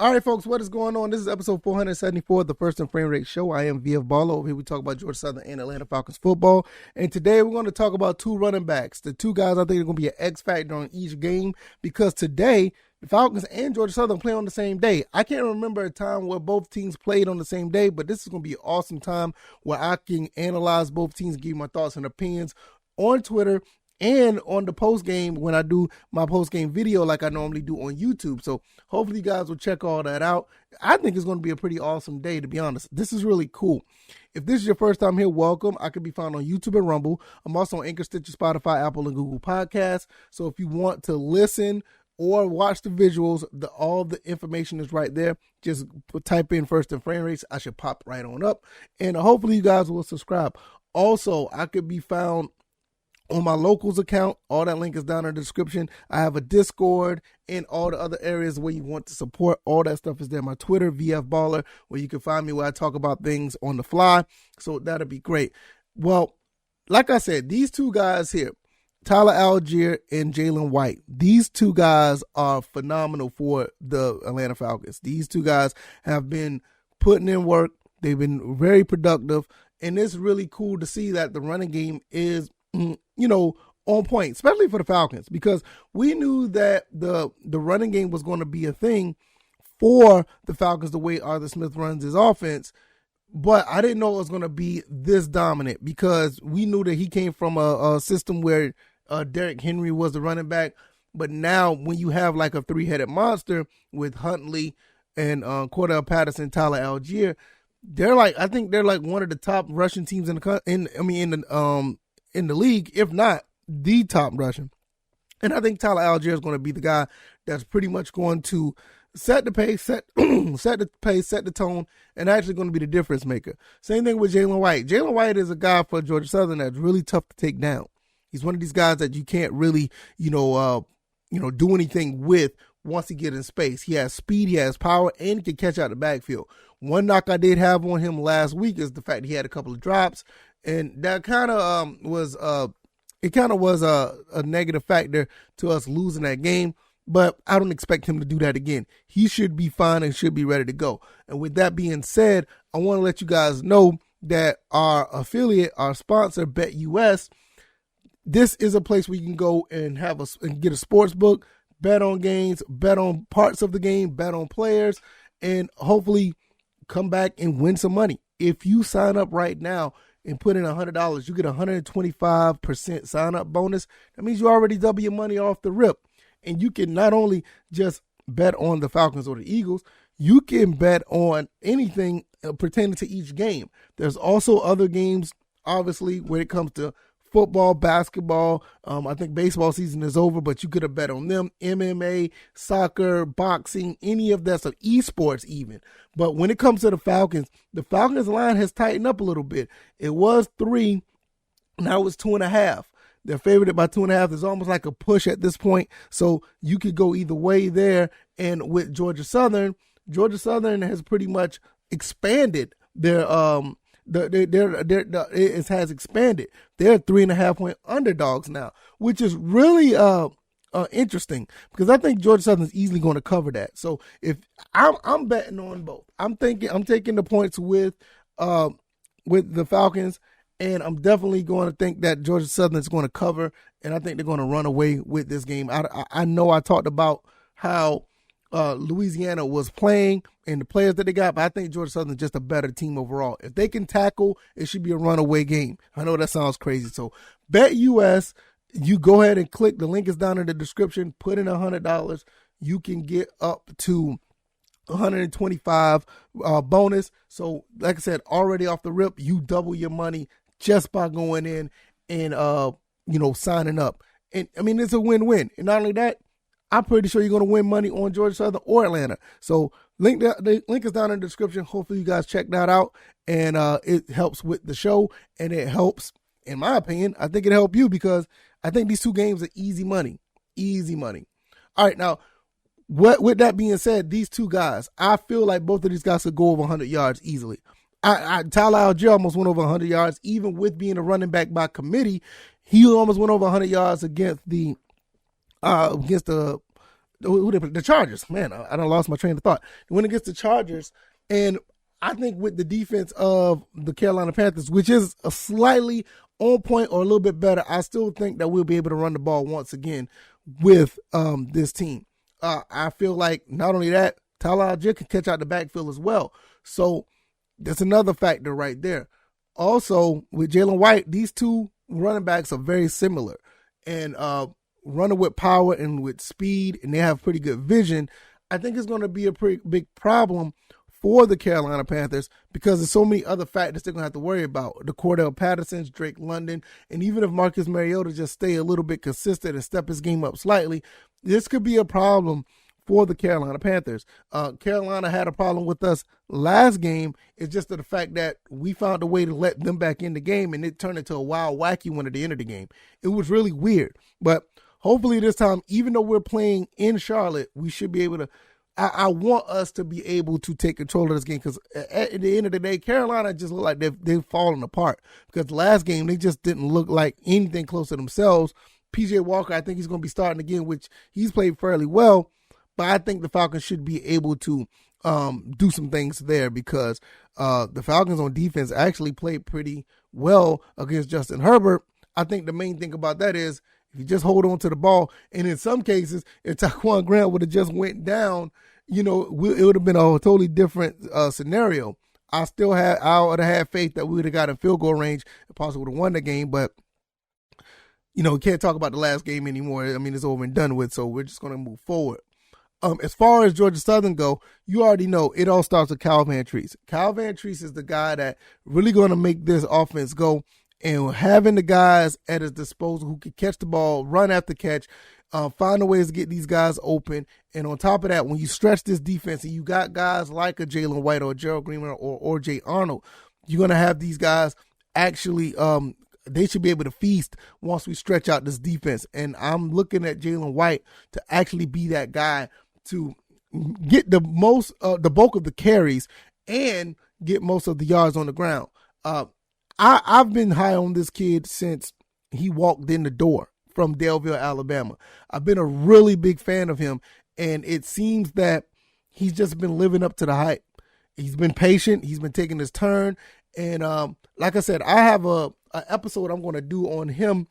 All right, folks, what is going on? This is episode 474 of the First and Frame Rate Show. I am VF Baller. Over here we talk about Georgia Southern and Atlanta Falcons football. And today we're going to talk about two running backs. The two guys I think are going to be an X factor on each game because today the Falcons and Georgia Southern play on the same day. I can't remember a time where both teams played on the same day, but this is going to be an awesome time where I can analyze both teams and give my thoughts and opinions on Twitter and on the post game when I do my post game video like I normally do on YouTube. So hopefully you guys will check all that out. I think it's going to be a pretty awesome day, to be honest. This is really cool. If this is your first time here, welcome. I can be found on YouTube and Rumble. I'm also on Anchor, Stitcher, Spotify, Apple, and Google Podcasts. So if you want to listen or watch the visuals, all the information is right there. Just type in First and Frame Rates. I should pop right on up. And hopefully you guys will subscribe. Also, I could be found on my locals account. All that link is down in the description. I have a Discord and all the other areas where you want to support. All that stuff is there. My Twitter, VF Baller, where you can find me where I talk about things on the fly. So that'll be great. Well, like I said, these two guys here, Tyler Allgeier and Jalen White, these two guys are phenomenal for the Atlanta Falcons. These two guys have been putting in work. They've been very productive. And it's really cool to see that the running game is on point, especially for the Falcons, because we knew that the running game was going to be a thing for the Falcons the way Arthur Smith runs his offense. But I didn't know it was going to be this dominant because we knew that he came from a system where Derrick Henry was the running back. But now when you have like a three-headed monster with Huntley and Cordell Patterson, Tyler Allgeier, I think they're like one of the top rushing teams in the league, if not the top rushing. And I think Tyler Allgeier is going to be the guy that's pretty much going to set the pace, set the tone, and actually going to be the difference maker. Same thing with Jalen White. Jalen White is a guy for Georgia Southern that's really tough to take down. He's one of these guys that you can't really, do anything with once he gets in space. He has speed, he has power, and he can catch out the backfield. One knock I did have on him last week is the fact he had a couple of drops. And that kind of was a negative factor to us losing that game. But I don't expect him to do that again. He should be fine and should be ready to go. And with that being said, I want to let you guys know that our affiliate, our sponsor, BetUS, this is a place where you can go and and get a sports book, bet on games, bet on parts of the game, bet on players, and hopefully come back and win some money. If you sign up right now and put in $100, you get a 125% sign-up bonus. That means you already double your money off the rip. And you can not only just bet on the Falcons or the Eagles, you can bet on anything pertaining to each game. There's also other games, obviously, when it comes to football, basketball. I think baseball season is over, but you could have bet on them. MMA, soccer, boxing, any of that stuff, esports even. But when it comes to the Falcons line has tightened up a little bit. It was 3, now it's 2.5. They're favored by 2.5. It's almost like a push at this point. So you could go either way there. And with Georgia Southern has pretty much expanded their it has expanded. They're 3.5-point underdogs now, which is really interesting because I think Georgia Southern is easily going to cover that. So if I'm betting on both, I'm taking the points with the Falcons, and I'm definitely going to think that Georgia Southern is going to cover, and I think they're going to run away with this game. I know I talked about how Louisiana was playing and the players that they got, but I think Georgia Southern is just a better team overall. If they can tackle, it should be a runaway game. I know that sounds crazy. So BetUS, you go ahead and click. The link is down in the description. Put in $100. You can get up to 125 bonus. So like I said, already off the rip, you double your money just by going in and signing up. And I mean, it's a win-win. And not only that, I'm pretty sure you're going to win money on Georgia Southern or Atlanta. So the link is down in the description. Hopefully you guys check that out. And it helps with the show. And it helps, in my opinion, I think it helped you because I think these two games are easy money. Easy money. All right, now, with that being said, these two guys, I feel like both of these guys could go over 100 yards easily. Tyler Allgeier almost went over 100 yards, even with being a running back by committee. He almost went over 100 yards against the the Chargers. Man, I done lost my train of thought. They went against the Chargers, and I think with the defense of the Carolina Panthers, which is a slightly on point or a little bit better, I still think that we'll be able to run the ball once again with this team. I feel like not only that, Tyler Allgeier can catch out the backfield as well. So that's another factor right there. Also, with Jalen White, these two running backs are very similar. And running with power and with speed, and they have pretty good vision. I think it's going to be a pretty big problem for the Carolina Panthers because there's so many other factors they're going to have to worry about. The Cordell Pattersons, Drake London, and even if Marcus Mariota just stay a little bit consistent and step his game up slightly, this could be a problem for the Carolina Panthers. Carolina had a problem with us last game. It's just the fact that we found a way to let them back in the game, and it turned into a wild, wacky one at the end of the game. It was really weird. But hopefully this time, even though we're playing in Charlotte, we should be able to I want us to be able to take control of this game because at the end of the day, Carolina just look like they've fallen apart because the last game, they just didn't look like anything close to themselves. P.J. Walker, I think he's going to be starting again, which he's played fairly well, but I think the Falcons should be able to do some things there because the Falcons on defense actually played pretty well against Justin Herbert. I think the main thing about that is if you just hold on to the ball, and in some cases, if Taquan Grant would have just went down, it would have been a totally different scenario. I would have had faith that we would have got in field goal range and possibly would have won the game, but we can't talk about the last game anymore. I mean, it's over and done with, so we're just going to move forward. As far as Georgia Southern go, you already know it all starts with Cal Van Treese. Cal Van Treese is the guy that really going to make this offense go. And having the guys at his disposal who can catch the ball, run after catch, find a ways to get these guys open. And on top of that, when you stretch this defense and you got guys like a Jalen White or Gerald Greenman or Jay Arnold, you're going to have these guys actually they should be able to feast once we stretch out this defense. And I'm looking at Jalen White to actually be that guy to get the bulk of the carries and get most of the yards on the ground. I've been high on this kid since he walked in the door from Delville, Alabama. I've been a really big fan of him, and it seems that he's just been living up to the hype. He's been patient. He's been taking his turn. And like I said, I have a episode I'm going to do on him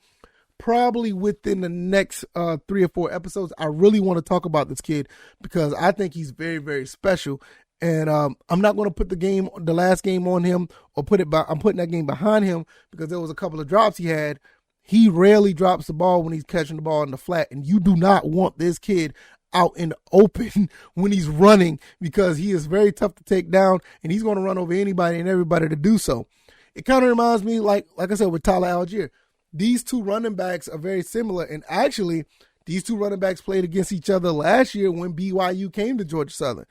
probably within the next 3 or 4 episodes. I really want to talk about this kid because I think he's very, very special. And I'm not going to put the last game on him or I'm putting that game behind him because there was a couple of drops he had. He rarely drops the ball when he's catching the ball in the flat. And you do not want this kid out in the open when he's running because he is very tough to take down and he's going to run over anybody and everybody to do so. It kind of reminds me, like I said, with Tyler Allgeier. These two running backs are very similar. And actually, these two running backs played against each other last year when BYU came to Georgia Southern.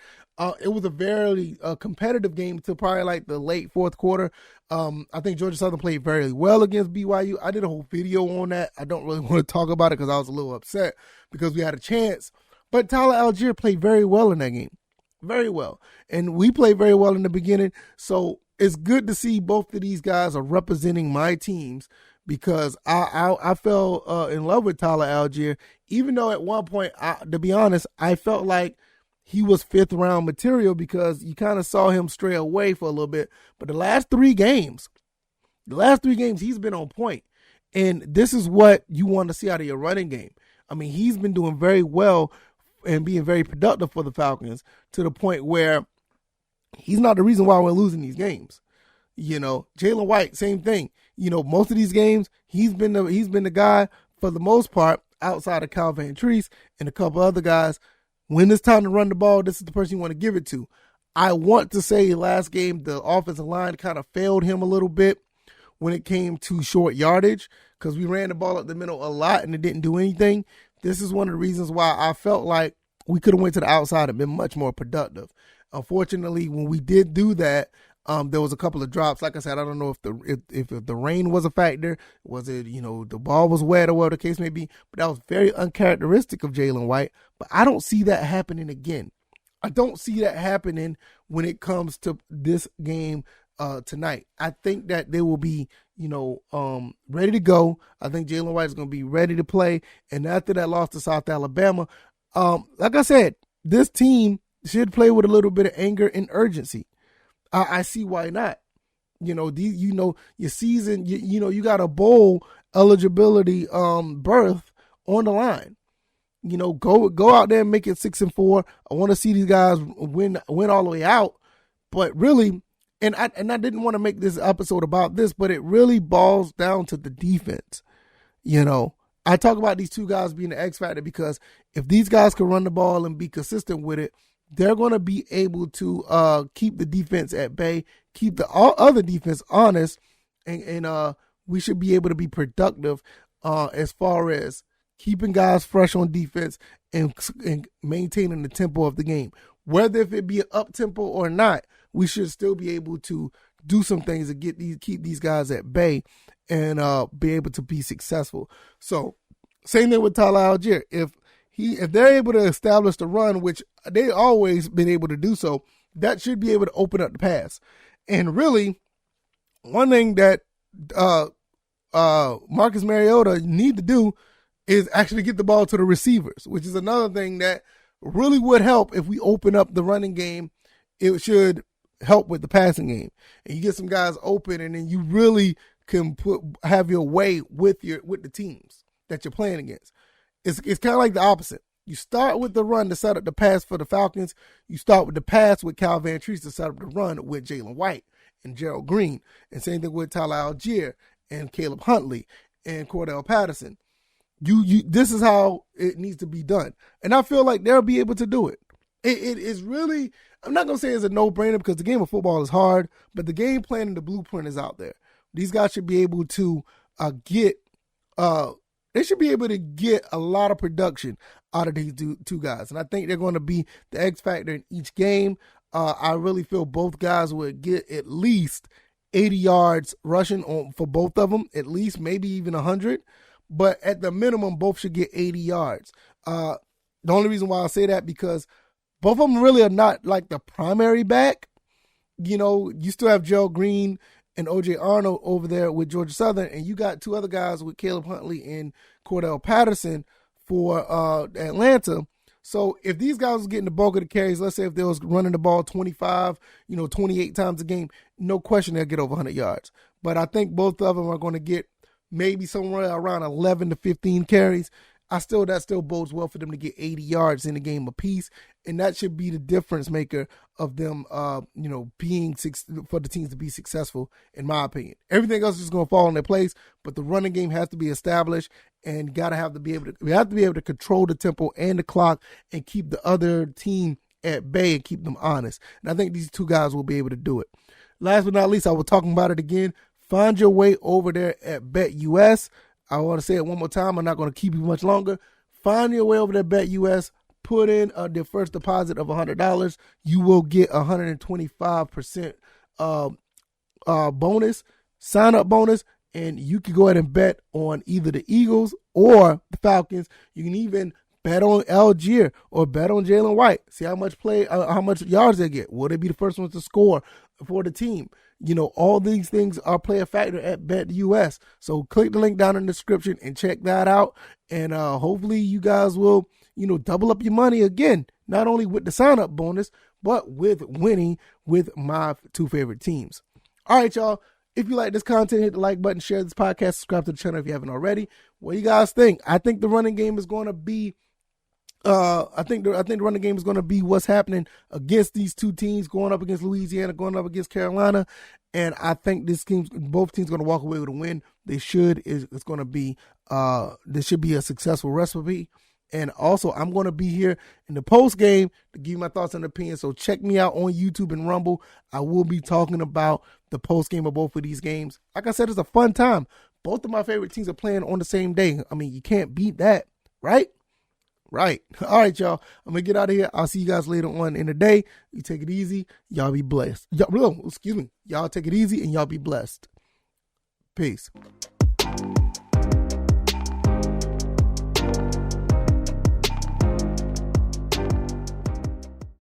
It was a very competitive game until probably like the late fourth quarter. I think Georgia Southern played very well against BYU. I did a whole video on that. I don't really want to talk about it because I was a little upset because we had a chance. But Tyler Allgeier played very well in that game. Very well. And we played very well in the beginning. So it's good to see both of these guys are representing my teams because I fell in love with Tyler Allgeier, even though at one point, to be honest, I felt like he was 5th round material because you kind of saw him stray away for a little bit. But the last three games, he's been on point. And this is what you want to see out of your running game. I mean, he's been doing very well and being very productive for the Falcons to the point where he's not the reason why we're losing these games. Jalen White, same thing. Most of these games, he's been the guy for the most part outside of Cal Van Treese and a couple other guys. When it's time to run the ball, this is the person you want to give it to. I want to say last game, the offensive line kind of failed him a little bit when it came to short yardage because we ran the ball up the middle a lot and it didn't do anything. This is one of the reasons why I felt like we could have went to the outside and been much more productive. Unfortunately, when we did do that, there was a couple of drops. Like I said, I don't know if the rain was a factor. Was it, the ball was wet or whatever the case may be. But that was very uncharacteristic of Jalen White. But I don't see that happening again. I don't see that happening when it comes to this game tonight. I think that they will be, ready to go. I think Jalen White is going to be ready to play. And after that loss to South Alabama, Like I said, this team should play with a little bit of anger and urgency. I see why not. Your season, you got a bowl eligibility berth on the line. Go out there and make it 6-4. I want to see these guys win all the way out. But really, and I didn't want to make this episode about this, but it really boils down to the defense. I talk about these two guys being the X factor because if these guys can run the ball and be consistent with it, they're going to be able to keep the defense at bay, keep the other defense honest, and we should be able to be productive as far as keeping guys fresh on defense and maintaining the tempo of the game. Whether if it be an up tempo or not, we should still be able to do some things to keep these guys at bay and be able to be successful. So same thing with Tyler Allgeier. If they're able to establish the run, which they always been able to do so, that should be able to open up the pass. And really, one thing that Marcus Mariota need to do is actually get the ball to the receivers, which is another thing that really would help if we open up the running game. It should help with the passing game. And you get some guys open, and then you really can have your way with the teams that you're playing against. It's kind of like the opposite. You start with the run to set up the pass for the Falcons. You start with the pass with Cal Van Treese to set up the run with Jalen White and Gerald Green. And same thing with Tyler Allgeier and Caleb Huntley and Cordell Patterson. This is how it needs to be done. And I feel like they'll be able to do it. It is really, I'm not going to say it's a no-brainer because the game of football is hard, but the game plan and the blueprint is out there. These guys should be able to get a lot of production out of these two guys. And I think they're going to be the X factor in each game. I really feel both guys would get at least 80 yards rushing for both of them, at least maybe even 100. But at the minimum, both should get 80 yards. The only reason why I say that because both of them really are not like the primary back. You still have Gerald Green and O.J. Arnold over there with Georgia Southern, and you got two other guys with Caleb Huntley and Cordell Patterson for Atlanta. So if these guys was getting the bulk of the carries, let's say if they was running the ball 25, 28 times a game, no question they'll get over 100 yards. But I think both of them are going to get maybe somewhere around 11 to 15 carries. That still bodes well for them to get 80 yards in the game apiece, and that should be the difference maker of them, being for the teams to be successful, in my opinion. Everything else is just going to fall in their place, but the running game has to be established, and we have to be able to control the tempo and the clock and keep the other team at bay and keep them honest. And I think these two guys will be able to do it. Last but not least, I was talking about it again. Find your way over there at BetUS. I want to say it one more time. I'm not going to keep you much longer. Find your way over to BetUS. Put in the first deposit of $100. You will get 125% bonus, sign-up bonus, and you can go ahead and bet on either the Eagles or the Falcons. You can even bet on Allgeier or bet on Jalen White. See how much yards they get. Will they be the first ones to score for the team? All these things are play a factor at BetUS. So click the link down in the description and check that out. And hopefully you guys will, double up your money again, not only with the sign-up bonus, but with winning with my two favorite teams. All right, y'all. If you like this content, hit the like button, share this podcast, subscribe to the channel if you haven't already. What do you guys think? I think the running game is going to be I think the running game is going to be what's happening against these two teams, going up against Louisiana, going up against Carolina, and I think both teams going to walk away with a win. This should be a successful recipe. And also, I'm going to be here in the post game to give you my thoughts and opinions. So check me out on YouTube and Rumble. I will be talking about the post game of both of these games. Like I said, it's a fun time. Both of my favorite teams are playing on the same day. I mean, you can't beat that, right? Right. All right, y'all. I'm going to get out of here. I'll see you guys later on in the day. You take it easy. Y'all be blessed. Y'all take it easy and y'all be blessed. Peace.